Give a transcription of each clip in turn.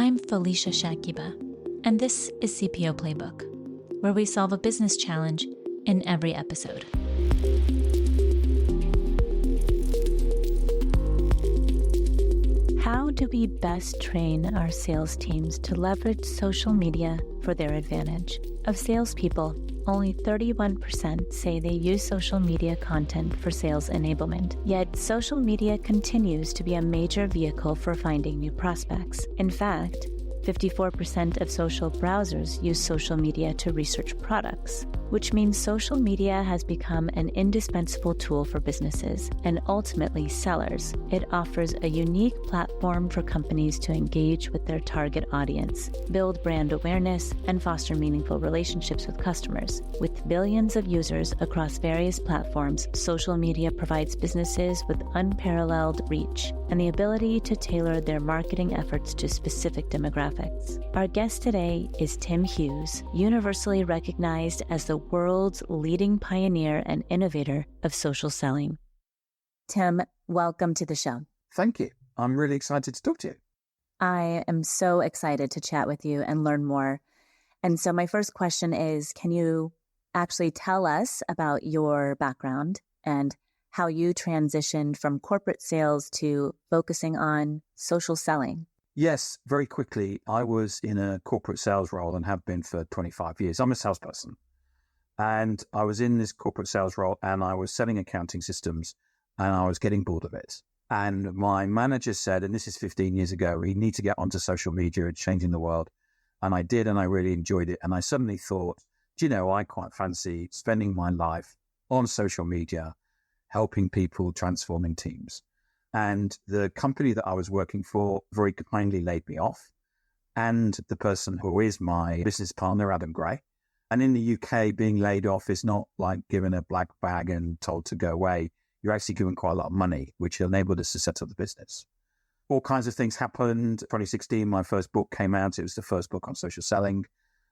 I'm Felicia Shakiba, and this is CPO Playbook, where we solve a business challenge in every episode. How do we best train our sales teams to leverage social media for their advantage? Of salespeople, only 31% say they use social media content for sales enablement. Yet, social media continues to be a major vehicle for finding new prospects. In fact, 54% of social browsers use social media to research products, which means social media has become an indispensable tool for businesses and ultimately sellers. It offers a unique platform for companies to engage with their target audience, build brand awareness, and foster meaningful relationships with customers. With billions of users across various platforms, social media provides businesses with unparalleled reach and the ability to tailor their marketing efforts to specific demographics. Our guest today is Tim Hughes, universally recognized as the world's leading pioneer and innovator of social selling. Tim, welcome to the show. Thank you. I'm really excited to talk to you. I am so excited to chat with you and learn more. And so my first question is, can you actually tell us about your background and how you transitioned from corporate sales to focusing on social selling? Yes, very quickly. I was in a corporate sales role and have been for 25 years. I'm a salesperson. And I was in this corporate sales role and I was selling accounting systems and I was getting bored of it. And my manager said, and this is 15 years ago, you need to get onto social media. It's changing the world. And I did, and I really enjoyed it. And I suddenly thought, do you know, I quite fancy spending my life on social media, helping people, transforming teams. And the company that I was working for very kindly laid me off. And the person who is my business partner, Adam Gray. And in the UK, being laid off is not like given a black bag and told to go away. You're actually given quite a lot of money, which enabled us to set up the business. All kinds of things happened. 2016, my first book came out. It was the first book on social selling.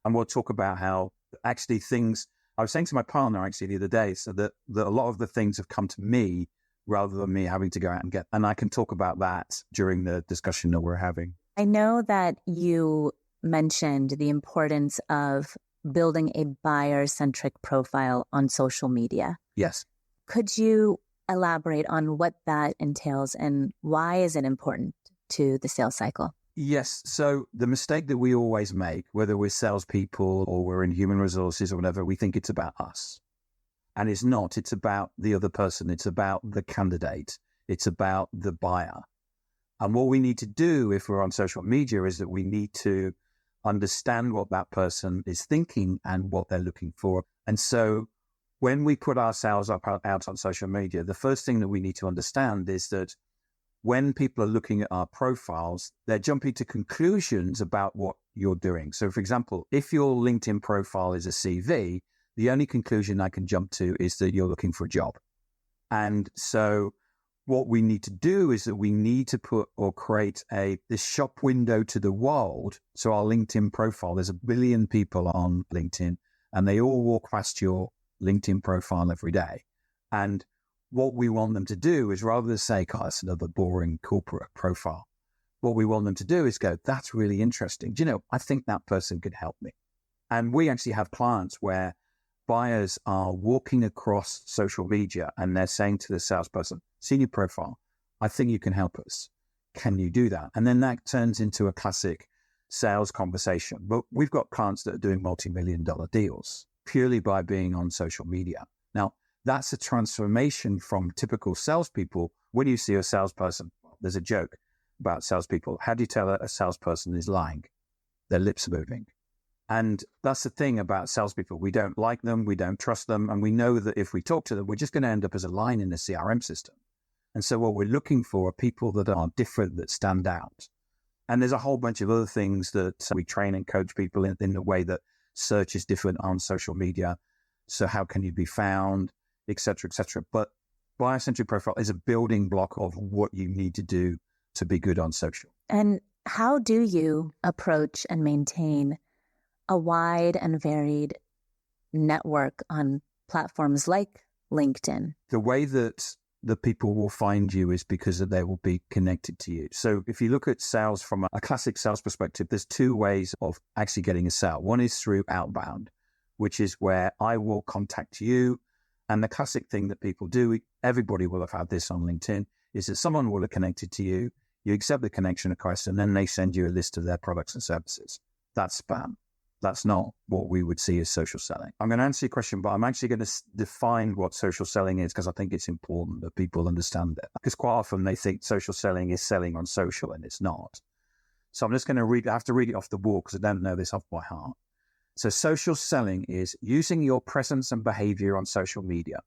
And we'll talk about how actually things, I was saying to my partner actually the other day, so that a lot of the things have come to me rather than me having to go out and get. And I can talk about that during the discussion that we're having. I know that you mentioned the importance of building a buyer-centric profile on social media. Yes. Could you elaborate on what that entails and why is it important to the sales cycle? Yes. So the mistake that we always make, whether we're salespeople or we're in human resources or whatever, we think it's about us. And it's not. It's about the other person. It's about the candidate. It's about the buyer. And what we need to do if we're on social media is that we need to understand what that person is thinking and what they're looking for. And so when we put ourselves out on social media, the first thing that we need to understand is that when people are looking at our profiles, they're jumping to conclusions about what you're doing. So, for example, if your LinkedIn profile is a CV, the only conclusion I can jump to is that you're looking for a job. And so what we need to do is that we need to put or create this shop window to the world. So our LinkedIn profile, there's 1 billion people on LinkedIn and they all walk past your LinkedIn profile every day. And what we want them to do is rather than say, God, it's another boring corporate profile. What we want them to do is go, that's really interesting. Do you know, I think that person could help me. And we actually have clients where buyers are walking across social media and they're saying to the salesperson, senior profile, I think you can help us. Can you do that? And then that turns into a classic sales conversation. But we've got clients that are doing multi-million-dollar deals purely by being on social media. Now, that's a transformation from typical salespeople. When you see a salesperson, there's a joke about salespeople. How do you tell a salesperson is lying? Their lips are moving. And that's the thing about salespeople. We don't like them, we don't trust them, and we know that if we talk to them, we're just going to end up as a line in the CRM system. And so what we're looking for are people that are different, that stand out. And there's a whole bunch of other things that we train and coach people in the way that search is different on social media. So how can you be found, et cetera, et cetera. But buyer-centric profile is a building block of what you need to do to be good on social. And how do you approach and maintain a wide and varied network on platforms like LinkedIn? The way that that people will find you is because they will be connected to you. So if you look at sales from a classic sales perspective, there's two ways of actually getting a sale. One is through outbound, which is where I will contact you. And the classic thing that people do, everybody will have had this on LinkedIn, is that someone will have connected to you, you accept the connection request, and then they send you a list of their products and services. That's spam. That's not what we would see as social selling. I'm going to answer your question, but I'm actually going to define what social selling is because I think it's important that people understand it. Because quite often they think social selling is selling on social, and it's not. So I'm just going to I have to read it off the wall because I don't know this off by heart. So social selling is using your presence and behavior on social media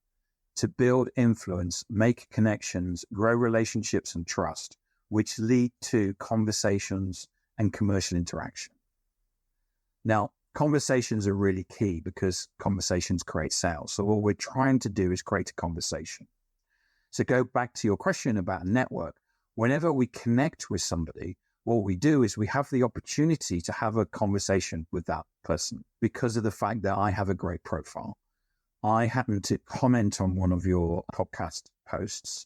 to build influence, make connections, grow relationships and trust, which lead to conversations and commercial interaction. Now, conversations are really key because conversations create sales. So what we're trying to do is create a conversation. So go back to your question about a network. Whenever we connect with somebody, what we do is we have the opportunity to have a conversation with that person because of the fact that I have a great profile. I happened to comment on one of your podcast posts.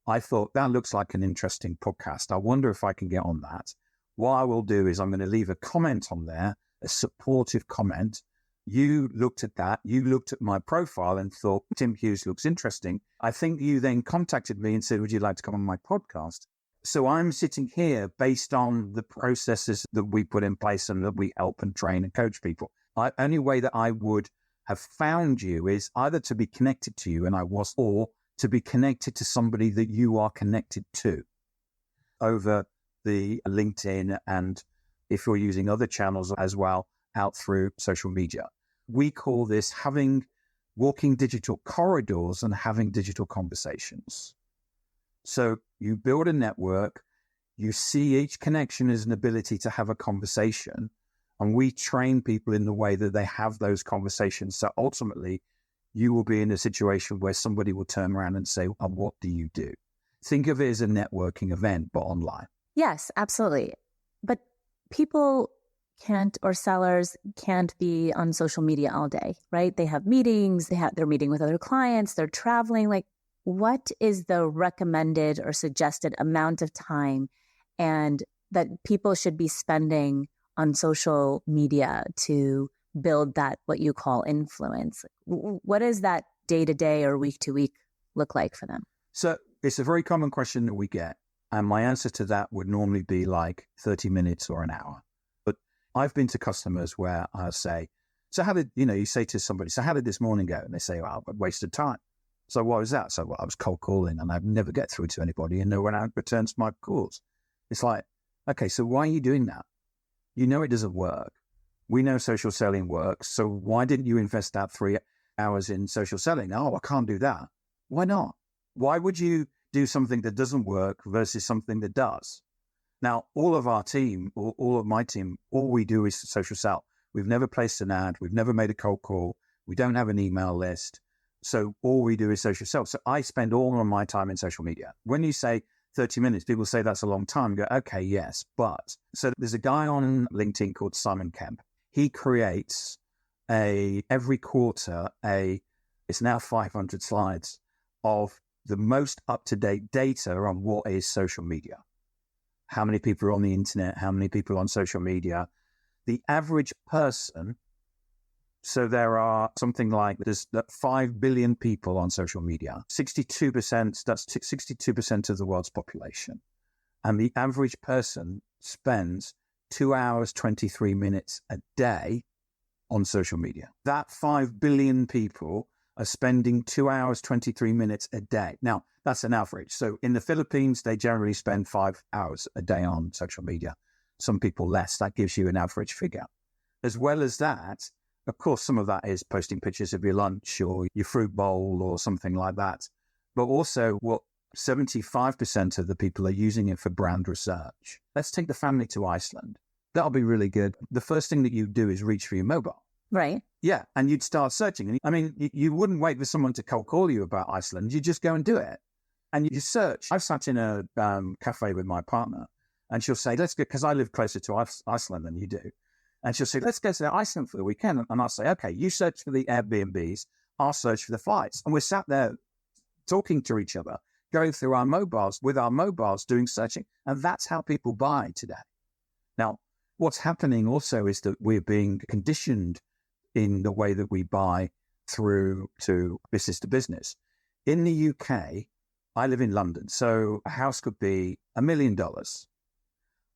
I thought that looks like an interesting podcast. I wonder if I can get on that. What I will do is I'm going to leave a comment on there, a supportive comment. You looked at that. You looked at my profile and thought, Tim Hughes looks interesting. I think you then contacted me and said, would you like to come on my podcast? So I'm sitting here based on the processes that we put in place and that we help and train and coach people. The only way that I would have found you is either to be connected to you, and I was, or to be connected to somebody that you are connected to over the LinkedIn, and if you're using other channels as well, out through social media. We call this walking digital corridors and having digital conversations. So you build a network, you see each connection as an ability to have a conversation, and we train people in the way that they have those conversations. So ultimately, you will be in a situation where somebody will turn around and say, oh, what do you do? Think of it as a networking event, but online. Yes, absolutely. But people can't, or sellers can't be on social media all day, right? They have meetings, they're meeting with other clients, they're traveling. Like, what is the recommended or suggested amount of time and that people should be spending on social media to build that, what you call influence? What does that day to day or week to week look like for them? So it's a very common question that we get. And my answer to that would normally be like 30 minutes or an hour. But I've been to customers where I'll say, so how did, you say to somebody, so how did this morning go? And they say, well, I wasted time. So what was that? So I was cold calling and I'd never get through to anybody and no one returns my calls. It's like, okay, so why are you doing that? You know it doesn't work. We know social selling works. So why didn't you invest that 3 hours in social selling? Oh, I can't do that. Why not? Why would you do something that doesn't work versus something that does? Now, all of our team, all of my team, all we do is social sell. We've never placed an ad. We've never made a cold call. We don't have an email list. So all we do is social sell. So I spend all of my time in social media. When you say 30 minutes, people say that's a long time. You go, okay, yes. But so there's a guy on LinkedIn called Simon Kemp. He creates every quarter, it's now 500 slides of the most up-to-date data on what is social media. How many people are on the internet? How many people are on social media? The average person, so there are something like there's 5 billion people on social media. 62%, that's 62% of the world's population. And the average person spends 2 hours, 23 minutes a day on social media. That 5 billion people are spending 2 hours, 23 minutes a day. Now, that's an average. So in the Philippines, they generally spend 5 hours a day on social media. Some people less. That gives you an average figure. As well as that, of course, some of that is posting pictures of your lunch or your fruit bowl or something like that. But also what 75% of the people are using it for brand research. Let's take the family to Iceland. That'll be really good. The first thing that you do is reach for your mobile. Right. Yeah. And you'd start searching. I mean, you wouldn't wait for someone to cold call you about Iceland. You just go and do it. And you search. I've sat in a cafe with my partner and she'll say, let's go, because I live closer to Iceland than you do. And she'll say, let's go to Iceland for the weekend. And I'll say, okay, you search for the Airbnbs. I'll search for the flights. And we're sat there talking to each other. going through our mobiles, with our mobiles doing searching. And that's how people buy today. Now, what's happening also is that we're being conditioned in the way that we buy through to business. In the UK, I live in London, so a house could be $1 million.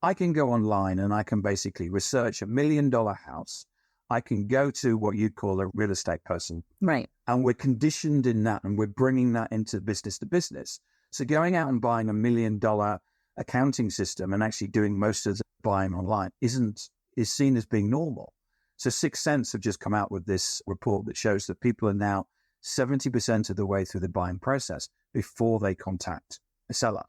I can go online and I can basically research $1 million house. I can go to what you'd call a real estate person. Right. And we're conditioned in that, and we're bringing that into business to business. So going out and buying $1 million accounting system and actually doing most of the buying online is seen as being normal. So 6 Sense have just come out with this report that shows that people are now 70% of the way through the buying process before they contact a seller.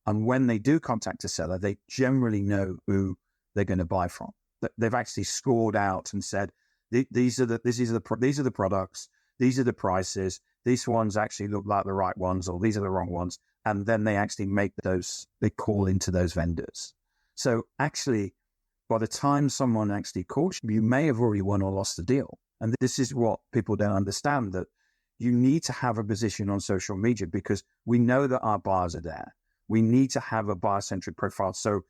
And when they do contact a seller, they generally know who they're going to buy from. They've actually scored out and said, these are the products, these are the prices, these ones actually look like the right ones, or these are the wrong ones. And then they actually they call into those vendors. So actually, by the time someone actually calls you may have already won or lost the deal. And this is what people don't understand, that you need to have a position on social media because we know that our buyers are there. We need to have a buyer-centric profile. So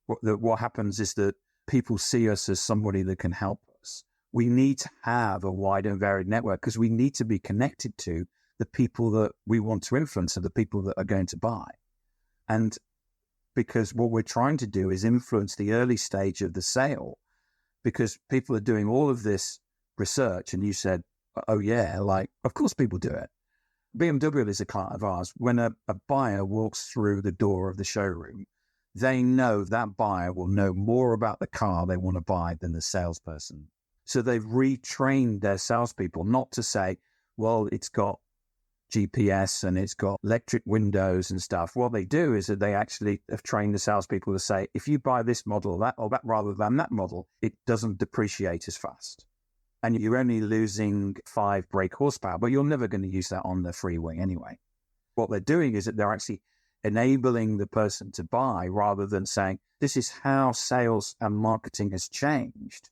what happens is that people see us as somebody that can help us. We need to have a wide and varied network because we need to be connected to the people that we want to influence and the people that are going to buy. And because what we're trying to do is influence the early stage of the sale, because people are doing all of this research. And you said, oh yeah, like, of course people do it. BMW is a client of ours. When a buyer walks through the door of the showroom, they know that buyer will know more about the car they want to buy than the salesperson. So they've retrained their salespeople not to say, well, it's got GPS and it's got electric windows and stuff. What they do is that they actually have trained the salespeople to say, if you buy this model, that rather than that model, it doesn't depreciate as fast. And you're only losing 5 brake horsepower, but you're never going to use that on the freeway anyway. What they're doing is that they're actually enabling the person to buy rather than saying, this is how sales and marketing has changed.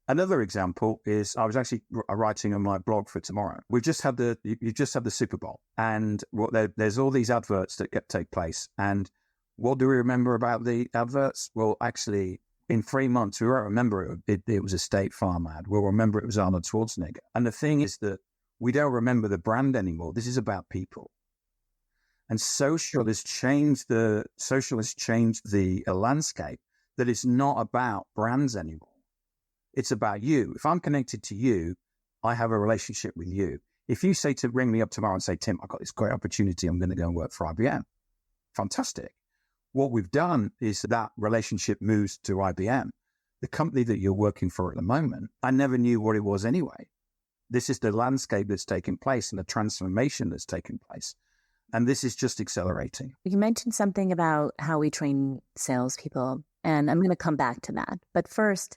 Another example is I was actually writing on my blog for tomorrow. You just had the Super Bowl, and there's all these adverts that take place. And what do we remember about the adverts? Well, actually, in 3 months, we won't remember it was a State Farm ad. We'll remember it was Arnold Schwarzenegger. And the thing is that we don't remember the brand anymore. This is about people. And social has changed the landscape, that it's not about brands anymore. It's about you. If I'm connected to you, I have a relationship with you. If you say to ring me up tomorrow and say, Tim, I've got this great opportunity, I'm going to go and work for IBM. Fantastic. What we've done is that relationship moves to IBM. The company that you're working for at the moment, I never knew what it was anyway. This is the landscape that's taking place and the transformation that's taking place. And this is just accelerating. You mentioned something about how we train salespeople, and I'm going to come back to that. But first,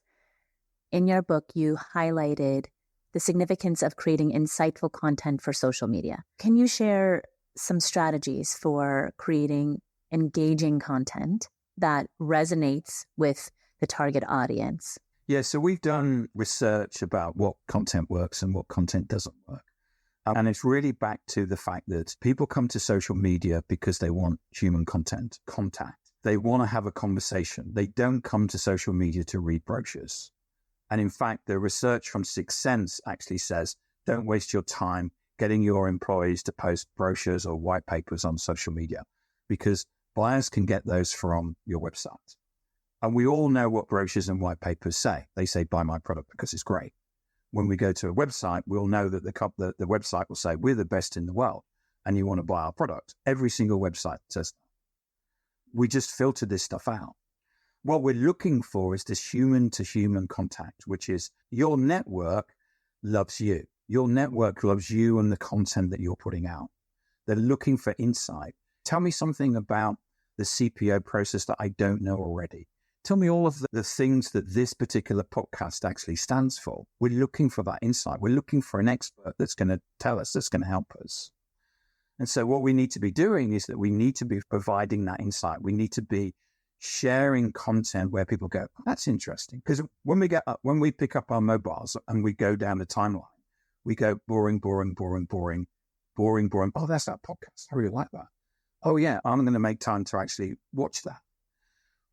in your book, you highlighted the significance of creating insightful content for social media. Can you share some strategies for creating engaging content that resonates with the target audience? Yeah, so we've done research about what content works and what content doesn't work. And it's really back to the fact that people come to social media because they want human contact. They want to have a conversation. They don't come to social media to read brochures. And in fact, the research from 6 Sense actually says, don't waste your time getting your employees to post brochures or white papers on social media, because buyers can get those from your website. And we all know what brochures and white papers say. They say, buy my product because it's great. When we go to a website, we'll know that the website will say, we're the best in the world and you want to buy our product. Every single website says that. We just filter this stuff out. What we're looking for is this human-to-human contact, which is your network loves you. Your network loves you and the content that you're putting out. They're looking for insight. Tell me something about the CPO process that I don't know already. Tell me all of the things that this particular podcast actually stands for. We're looking for that insight. We're looking for an expert that's going to tell us, that's going to help us. And so what we need to be doing is that we need to be providing that insight. We need to be sharing content where people go, oh, that's interesting. Because when we pick up our mobiles and we go down the timeline, we go boring. Oh, that's that podcast. I really like that. oh yeah, I'm going to make time to actually watch that.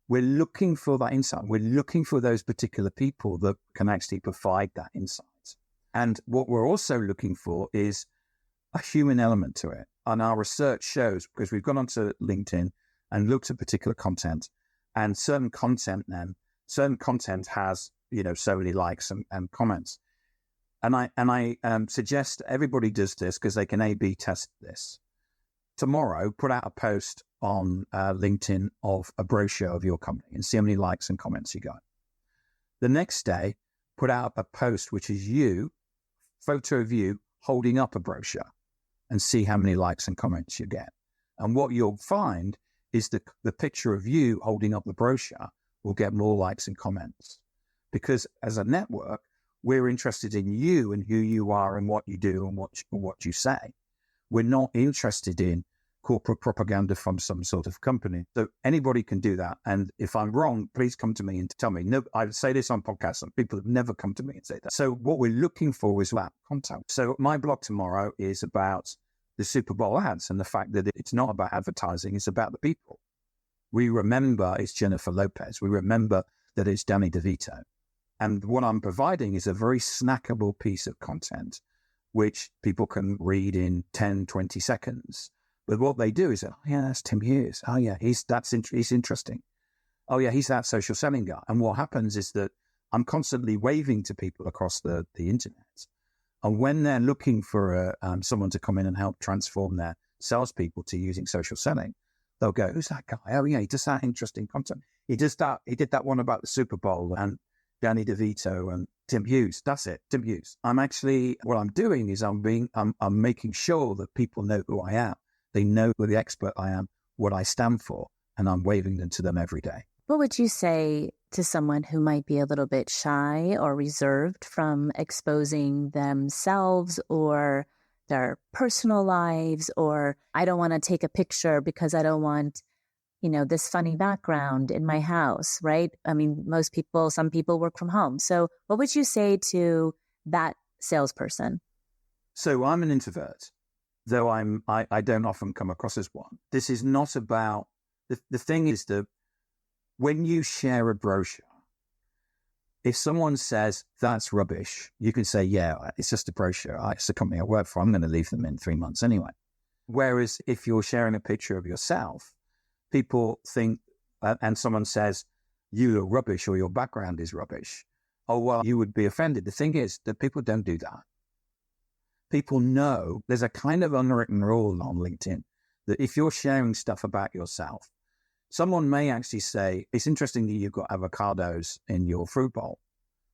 We're looking for that insight. We're looking for those particular people that can actually provide that insight. And what we're also looking for is a human element to it. And our research shows, because we've gone onto LinkedIn and looked at particular content, and certain content has, so many likes and comments. And I suggest everybody does this because they can A/B test this. Tomorrow, put out a post on LinkedIn of a brochure of your company and see how many likes and comments you got. The next day, put out a post which is photo of you holding up a brochure, and see how many likes and comments you get. And what you'll find is the picture of you holding up the brochure will get more likes and comments. Because as a network, we're interested in you and who you are and what you do and what you say. We're not interested in corporate propaganda from some sort of company. So anybody can do that. And if I'm wrong, please come to me and tell me. No, I say this on podcasts and people have never come to me and say that. So what we're looking for is that contact. So my blog tomorrow is about the Super Bowl ads and the fact that it's not about advertising, it's about the people. We remember it's Jennifer Lopez. We remember that it's Danny DeVito. And what I'm providing is a very snackable piece of content, which people can read in 10, 20 seconds. But what they do is, oh yeah, that's Tim Hughes. Oh yeah, he's interesting. Oh yeah, he's that social selling guy. And what happens is that I'm constantly waving to people across the internet. And when they're looking for someone to come in and help transform their salespeople to using social selling, they'll go, who's that guy? Oh yeah, he does that interesting content. He did that one about the Super Bowl and Danny DeVito and Tim Hughes. That's it, Tim Hughes. What I'm doing is I'm making sure that people know who I am. They know who the expert I am, what I stand for, and I'm waving them to them every day. What would you say to someone who might be a little bit shy or reserved from exposing themselves or their personal lives, or I don't want to take a picture because I don't want, this funny background in my house, right? I mean, some people work from home. So what would you say to that salesperson? So I'm an introvert, though I don't often come across as one. This is not about, the thing is that when you share a brochure, if someone says that's rubbish, you can say, yeah, it's just a brochure. It's the company I work for. I'm going to leave them in 3 months anyway. Whereas if you're sharing a picture of yourself, people think, and someone says, you look rubbish or your background is rubbish. Oh, well, you would be offended. The thing is that people don't do that. People know there's a kind of unwritten rule on LinkedIn that if you're sharing stuff about yourself, someone may actually say, it's interesting that you've got avocados in your fruit bowl.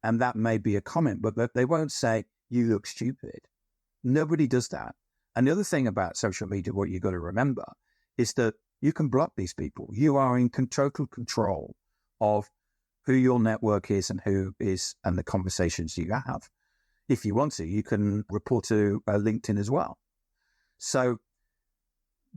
And that may be a comment, but they won't say, you look stupid. Nobody does that. And the other thing about social media, what you've got to remember is that you can block these people. You are in total control of who your network is and and the conversations you have. If you want to, you can report to LinkedIn as well. So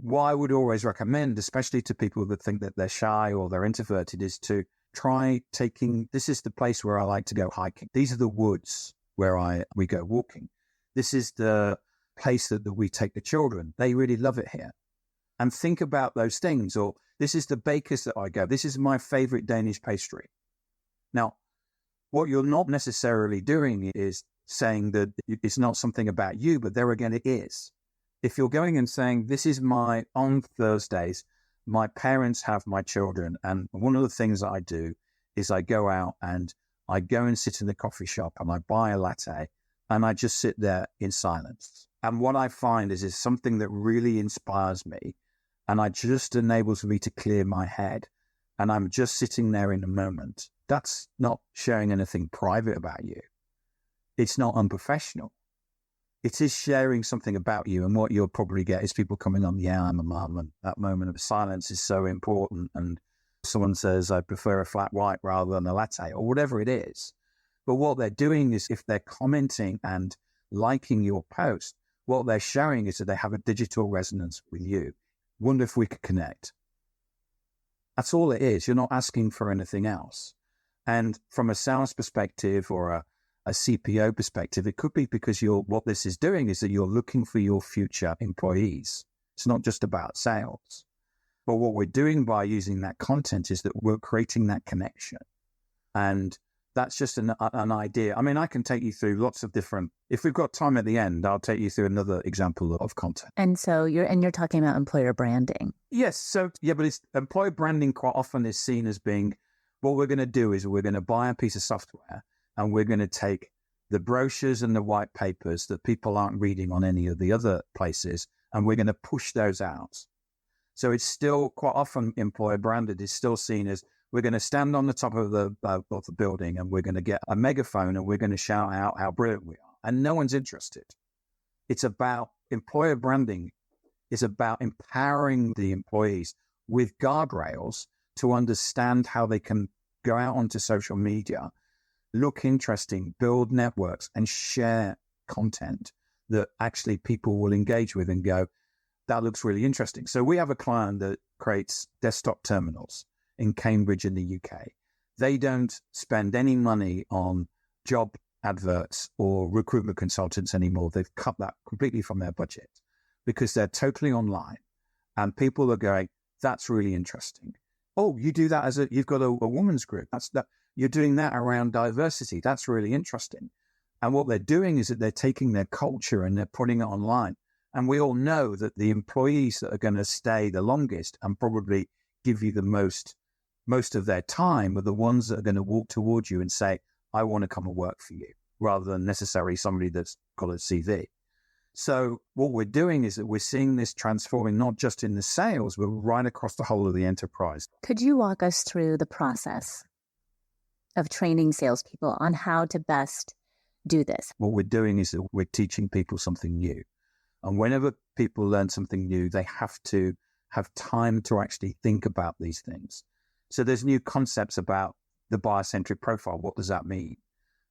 what I would always recommend, especially to people that think that they're shy or they're introverted, is to try this is the place where I like to go hiking. These are the woods where we go walking. This is the place that we take the children. They really love it here. And think about those things. Or this is the baker's that I go. This is my favorite Danish pastry. Now, what you're not necessarily doing is saying that it's not something about you, but there again, it is. If you're going and saying, on Thursdays, my parents have my children, and one of the things that I do is I go out and I go and sit in the coffee shop and I buy a latte and I just sit there in silence. And what I find is it's something that really inspires me, and it just enables me to clear my head, and I'm just sitting there in the moment. That's not sharing anything private about you. It's not unprofessional. It is sharing something about you, and what you'll probably get is people coming on, yeah, I'm a mum, and that moment of silence is so important. And someone says, I prefer a flat white rather than a latte, or whatever it is. But what they're doing is, if they're commenting and liking your post, what they're showing is that they have a digital resonance with you. Wonder if we could connect. That's all it is. You're not asking for anything else. And from a sales perspective or a CPO perspective, it could be because what this is doing is that you're looking for your future employees. It's not just about sales. But what we're doing by using that content is that we're creating that connection. And that's just an idea. I mean, I can take you through lots of different, if we've got time at the end, I'll take you through another example of content. And so you're talking about employer branding. Yes. So, yeah, but employer branding quite often is seen as being, what we're going to do is we're going to buy a piece of software and we're going to take the brochures and the white papers that people aren't reading on any of the other places, and we're going to push those out. So it's still quite often employer branded is still seen as, we're going to stand on the top of the building and we're going to get a megaphone and we're going to shout out how brilliant we are. And no one's interested. It's about employer branding is about empowering the employees with guardrails to understand how they can go out onto social media, look interesting, build networks, and share content that actually people will engage with and go, that looks really interesting. So we have a client that creates desktop terminals in Cambridge in the UK. They don't spend any money on job adverts or recruitment consultants anymore. They've cut that completely from their budget because they're totally online, and people are going, that's really interesting. Oh, you do that you've got a women's group. You're doing that around diversity. That's really interesting. And what they're doing is that they're taking their culture and they're putting it online. And we all know that the employees that are going to stay the longest and probably give you the most of their time are the ones that are going to walk towards you and say, I want to come and work for you, rather than necessarily somebody that's got a CV. So what we're doing is that we're seeing this transforming not just in the sales, but right across the whole of the enterprise. Could you walk us through the process of training salespeople on how to best do this? What we're doing is that we're teaching people something new. And whenever people learn something new, they have to have time to actually think about these things. So there's new concepts about the buyer-centric profile. What does that mean?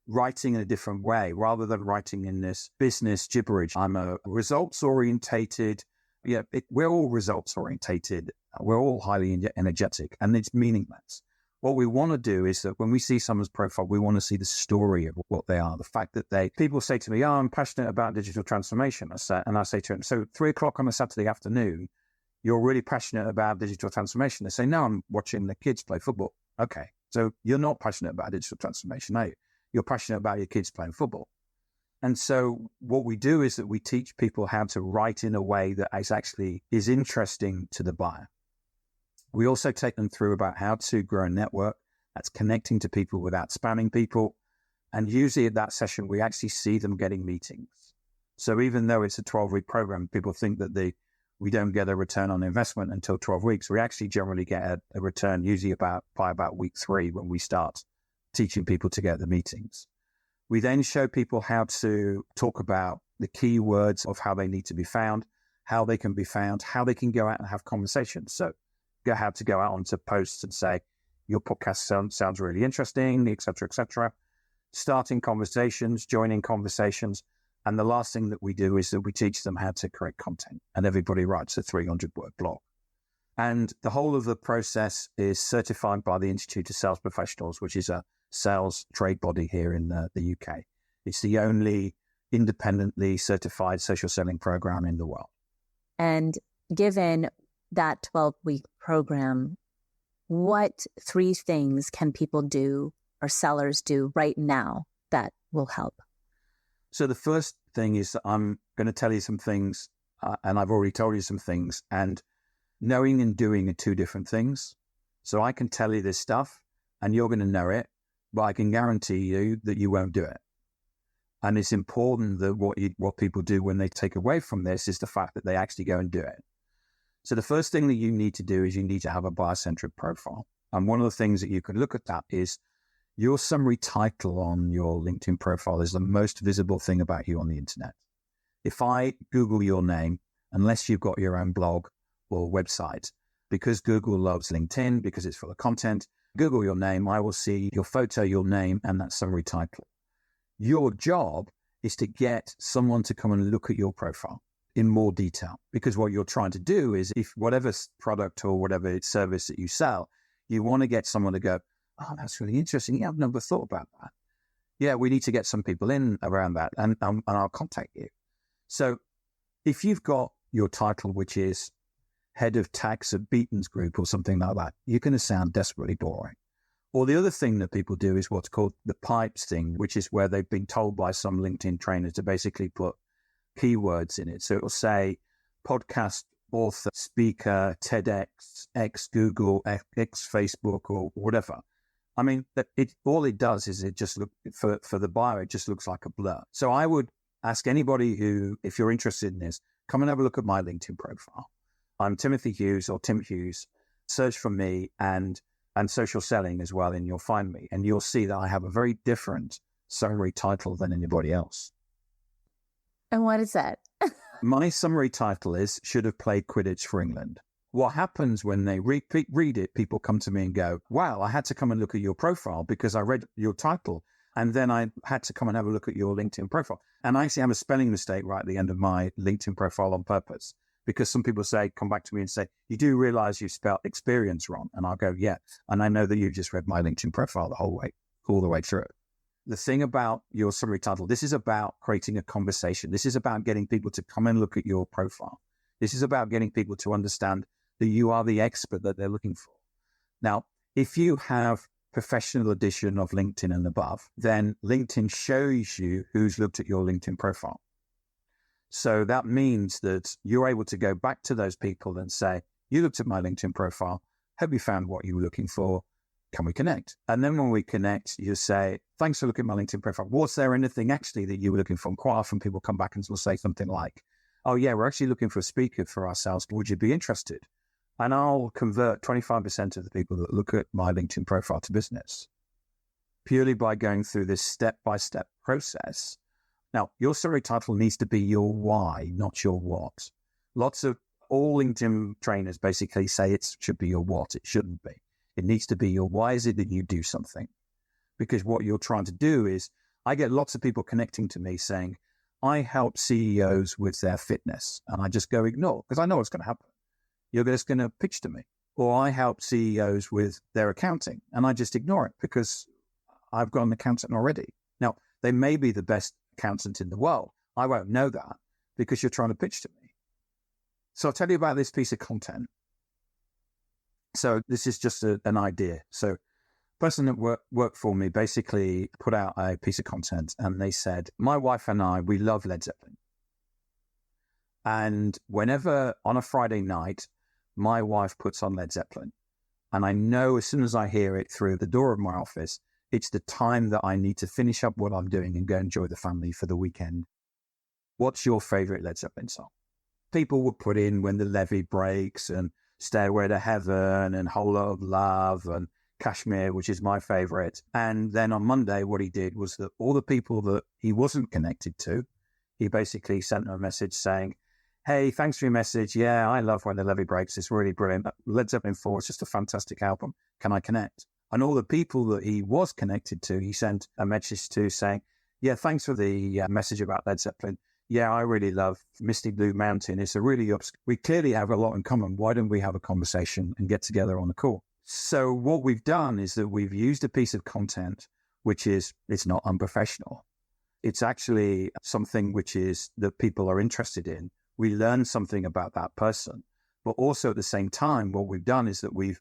Writing in a different way, rather than writing in this business gibberish. I'm a results-orientated. We're all results-orientated. We're all highly energetic, and it's meaningless. What we want to do is that when we see someone's profile, we want to see the story of what they are. The fact that people say to me, I'm passionate about digital transformation. I say to them, so 3:00 on a Saturday afternoon, you're really passionate about digital transformation. They say, no, I'm watching the kids play football. Okay. So you're not passionate about digital transformation, are you? You're passionate about your kids playing football. And so what we do is that we teach people how to write in a way that is interesting to the buyer. We also take them through about how to grow a network that's connecting to people without spamming people. And usually at that session, we actually see them getting meetings. So even though it's a 12-week program, people think that we don't get a return on investment until 12 weeks. We actually generally get a return usually by about week 3 when we start teaching people to get the meetings. We then show people how to talk about the keywords of how they need to be found, how they can be found, how they can go out and have conversations. So how to go out onto posts and say, your podcast sounds really interesting, et cetera, starting conversations, joining conversations. And the last thing that we do is that we teach them how to create content, and everybody writes a 300-word blog. And the whole of the process is certified by the Institute of Sales Professionals, which is a sales trade body here in the UK. It's the only independently certified social selling program in the world. And given that 12-week program, what 3 things can people do or sellers do right now that will help? So the first thing is that I'm going to tell you some things, and I've already told you some things, and knowing and doing are 2 different things. So I can tell you this stuff and you're going to know it, but I can guarantee you that you won't do it. And it's important that what people do when they take away from this is the fact that they actually go and do it. So the first thing that you need to do is you need to have a buyer-centric profile. And one of the things that you can look at that is your summary title on your LinkedIn profile is the most visible thing about you on the internet. If I Google your name, unless you've got your own blog or website, because Google loves LinkedIn, because it's full of content, Google your name, I will see your photo, your name, and that summary title. Your job is to get someone to come and look at your profile in more detail, because what you're trying to do is, if whatever product or whatever service that you sell, you want to get someone to go, oh, that's really interesting. Yeah, I've never thought about that. Yeah, we need to get some people in around that, and I'll contact you. So if you've got your title, which is head of tax at Beaton's Group or something like that, you're going to sound desperately boring. Or the other thing that people do is what's called the pipes thing, which is where they've been told by some LinkedIn trainer to basically put keywords in it. So it'll say podcast, author, speaker, TEDx, X Google, X Facebook, or whatever. I mean, all it does is it just look for the bio, it just looks like a blur. So I would ask anybody who, if you're interested in this, come and have a look at my LinkedIn profile. I'm Timothy Hughes or Tim Hughes. Search for me and social selling as well, and you'll find me. And you'll see that I have a very different summary title than anybody else. And what is that? My summary title is Should Have Played Quidditch for England. What happens when they read it, people come to me and go, wow, I had to come and look at your profile because I read your title. And then I had to come and have a look at your LinkedIn profile. And I actually have a spelling mistake right at the end of my LinkedIn profile on purpose, because some people come back to me and say, you do realize you spelled experience wrong. And I'll go, yeah. And I know that you just read my LinkedIn profile all the way through. The thing about your summary title, this is about creating a conversation. This is about getting people to come and look at your profile. This is about getting people to understand that you are the expert that they're looking for. Now, if you have professional edition of LinkedIn and above, then LinkedIn shows you who's looked at your LinkedIn profile. So that means that you're able to go back to those people and say, you looked at my LinkedIn profile, hope you found what you were looking for, can we connect? And then when we connect, you say, thanks for looking at my LinkedIn profile. Was there anything actually that you were looking for? And quite often people come back and will say something like, oh yeah, we're actually looking for a speaker for ourselves. Would you be interested? And I'll convert 25% of the people that look at my LinkedIn profile to business purely by going through this step-by-step process. Now, your summary title needs to be your why, not your what. All LinkedIn trainers basically say it should be your what. It shouldn't be. It needs to be your why is it that you do something? Because what you're trying to do is, I get lots of people connecting to me saying, I help CEOs with their fitness. And I just go ignore, because I know what's going to happen. You're just going to pitch to me. Or I help CEOs with their accounting. And I just ignore it because I've got an accountant already. Now, they may be the best accountant in the world. I won't know that because you're trying to pitch to me. So I'll tell you about this piece of content. So this is just an idea. So person that worked for me basically put out a piece of content and they said, my wife and I, we love Led Zeppelin. And whenever on a Friday night, my wife puts on Led Zeppelin, and I know as soon as I hear it through the door of my office, it's the time that I need to finish up what I'm doing and go enjoy the family for the weekend. What's your favorite Led Zeppelin song? People would put in When the Levee Breaks and Stairway to Heaven and Whole Lot of Love and Kashmir, which is my favorite. And then on Monday, what he did was that all the people that he wasn't connected to, he basically sent them a message saying, hey, thanks for your message. Yeah, I love When the Levee Breaks. It's really brilliant. Led Zeppelin 4 is just a fantastic album. Can I connect? And all the people that he was connected to, he sent a message to saying, yeah, thanks for the message about Led Zeppelin. Yeah, I really love Misty Blue Mountain. It's a really, we clearly have a lot in common. Why don't we have a conversation and get together on a call? So what we've done is that we've used a piece of content, which is, it's not unprofessional. It's actually something which is that people are interested in. We learn something about that person, but also at the same time, what we've done is that we've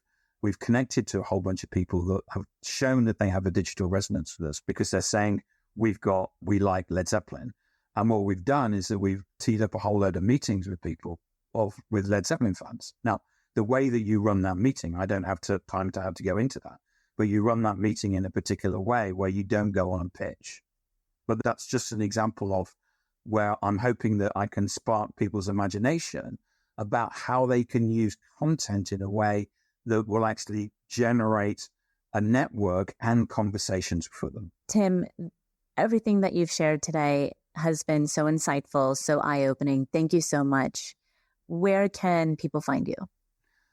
connected to a whole bunch of people that have shown that they have a digital resonance with us because they're saying we like Led Zeppelin. And what we've done is that we've teed up a whole load of meetings with people with Led Zeppelin fans. Now, the way that you run that meeting, I don't have time to have to go into that, but you run that meeting in a particular way where you don't go on and pitch. But that's just an example of where I'm hoping that I can spark people's imagination about how they can use content in a way that will actually generate a network and conversations for them. Tim, everything that you've shared today has been so insightful, so eye-opening. Thank you so much. Where can people find you?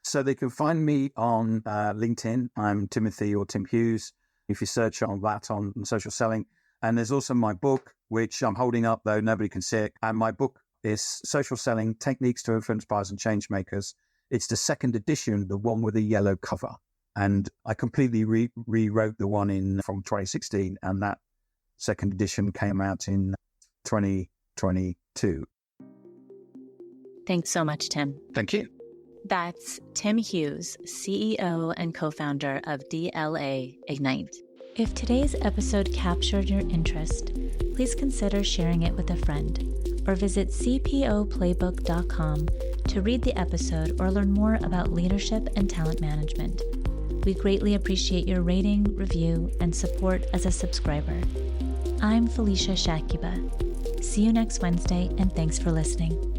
So they can find me on LinkedIn. I'm Timothy or Tim Hughes. If you search on that on social selling. And there's also my book, which I'm holding up, though nobody can see it. And my book is Social Selling, Techniques to Influence Buyers and Change Makers. It's the second edition, the one with a yellow cover. And I completely rewrote the one from 2016. And that second edition came out in 2022. Thanks so much, Tim. Thank you. That's Tim Hughes, CEO and co-founder of DLA Ignite. If today's episode captured your interest, please consider sharing it with a friend or visit cpoplaybook.com to read the episode or learn more about leadership and talent management. We greatly appreciate your rating, review, and support as a subscriber. I'm Felicia Shakiba. See you next Wednesday, and thanks for listening.